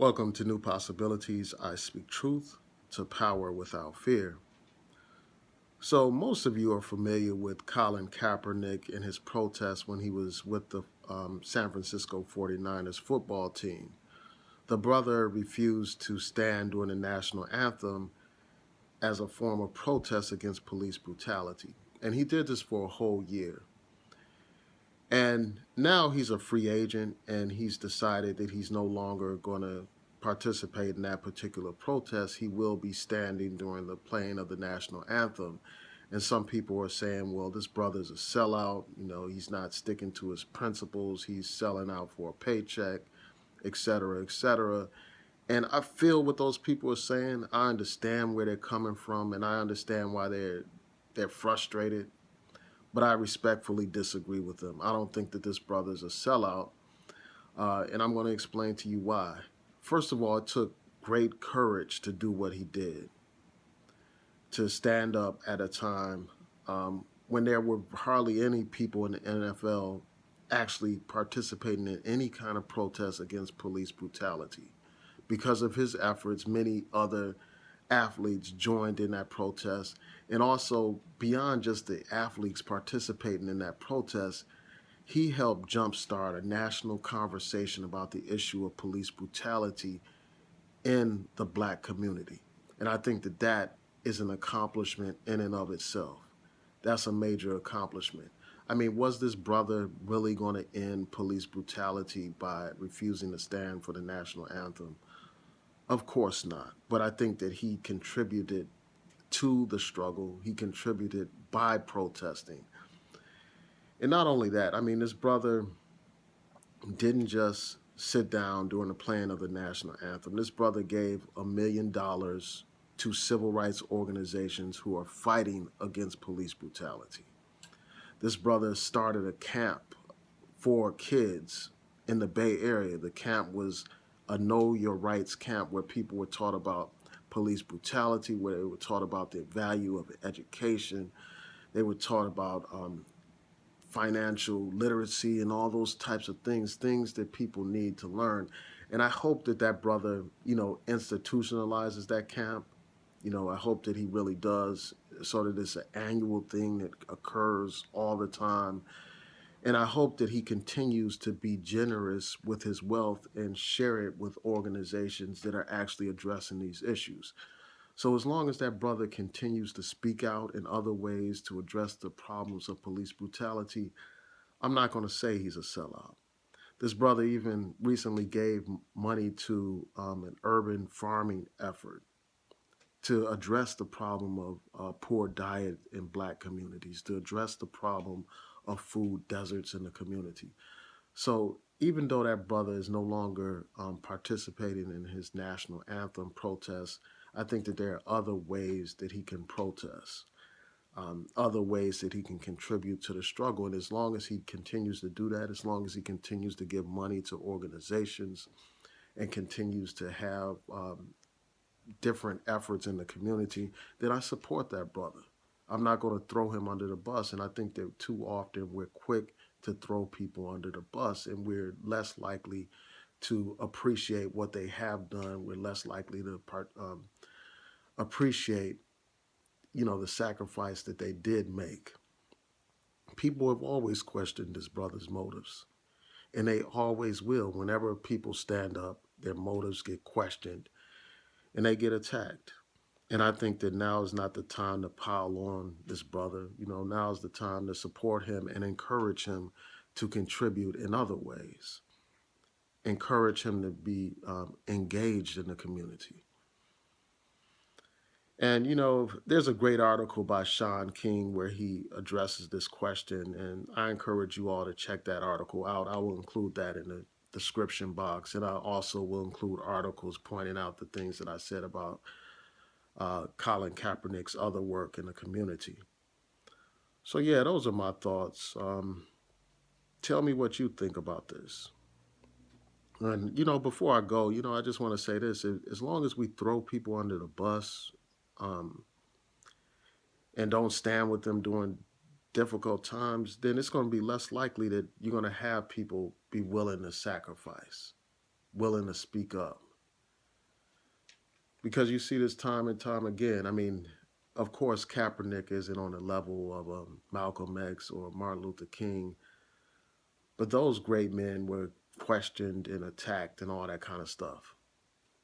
Welcome to New Possibilities. I speak truth to power without fear. So, most of you are familiar with Colin Kaepernick and his protest when he was with the San Francisco 49ers football team. The brother refused to stand during the national anthem as a form of protest against police brutality. And he did this for a whole year. And now he's a free agent and he's decided that he's no longer going to participate in that particular protest. He will be standing during the playing of the national anthem. And some people are saying, well, this brother's a sellout. He's not sticking to his principles. He's selling out for a paycheck, et cetera, et cetera. And I feel what those people are saying. I understand where they're coming from, and I understand why they're frustrated, but I respectfully disagree with them. I don't think that this brother's a sellout, and I'm going to explain to you why. First of all, it took great courage to do what he did, to stand up at a time when there were hardly any people in the NFL actually participating in any kind of protest against police brutality. Because of his efforts, many other athletes joined in that protest. And also, beyond just the athletes participating in that protest, he helped jumpstart a national conversation about the issue of police brutality in the black community. And I think that that is an accomplishment in and of itself. That's a major accomplishment. I mean, was this brother really going to end police brutality by refusing to stand for the national anthem? Of course not. But I think that he contributed to the struggle. He contributed by protesting. And not only that, I mean, this brother didn't just sit down during the playing of the national anthem. This brother gave $1 million to civil rights organizations who are fighting against police brutality. This brother started a camp for kids in the Bay Area. The camp was a Know Your Rights camp where people were taught about police brutality, where they were taught about the value of education. They were taught about financial literacy and all those types of things that people need to learn. And I hope that that brother, institutionalizes that camp. I hope that he really does, so that it's an annual thing that occurs all the time. And I hope that he continues to be generous with his wealth and share it with organizations that are actually addressing these issues. So as long as that brother continues to speak out in other ways to address the problems of police brutality, I'm not going to say he's a sellout. This brother even recently gave money to an urban farming effort to address the problem of poor diet in black communities, to address the problem of food deserts in the community. So even though that brother is no longer participating in his national anthem protests, I think that there are other ways that he can protest, other ways that he can contribute to the struggle. And as long as he continues to do that, as long as he continues to give money to organizations and continues to have different efforts in the community, then I support that brother. I'm not going to throw him under the bus. And I think that too often we're quick to throw people under the bus, and we're less likely to appreciate what they have done. We're less likely to appreciate, the sacrifice that they did make. People have always questioned this brother's motives, and they always will. Whenever people stand up, their motives get questioned and they get attacked. And I think that now is not the time to pile on this brother. Now is the time to support him and encourage him to contribute in other ways. Encourage him to be engaged in the community. And, there's a great article by Sean King where he addresses this question. And I encourage you all to check that article out. I will include that in the description box. And I also will include articles pointing out the things that I said about Colin Kaepernick's other work in the community. So, yeah, those are my thoughts. Tell me what you think about this. And, before I go, I just want to say this. As long as we throw people under the bus um, and don't stand with them during difficult times, then it's going to be less likely that you're going to have people be willing to sacrifice, willing to speak up. because you see this time and time again. I mean, of course, Kaepernick isn't on the level of Malcolm X or Martin Luther King, but those great men were questioned and attacked and all that kind of stuff.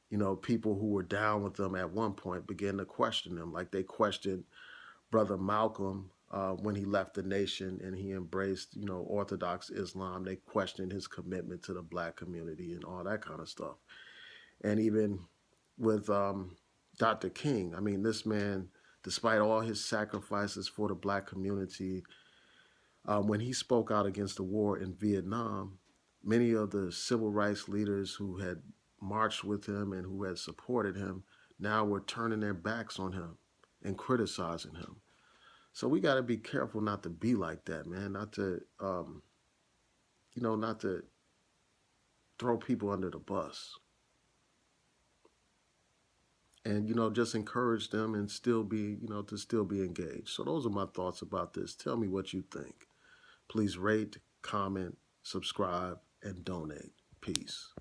You know, people who were down with them at one point began to question them, like they questioned Brother Malcolm when he left the nation and he embraced, you know, Orthodox Islam. They questioned his commitment to the black community and all that kind of stuff. And even with Dr. King, I mean, this man, despite all his sacrifices for the black community, when he spoke out against the war in Vietnam, many of the civil rights leaders who had marched with him and who had supported him now were turning their backs on him and criticizing him. So we got to be careful not to be like that, man. Not to, not to throw people under the bus, and just encourage them and still be, to still be engaged. So those are my thoughts about this. Tell me what you think. Please rate, comment, subscribe, and donate. Peace.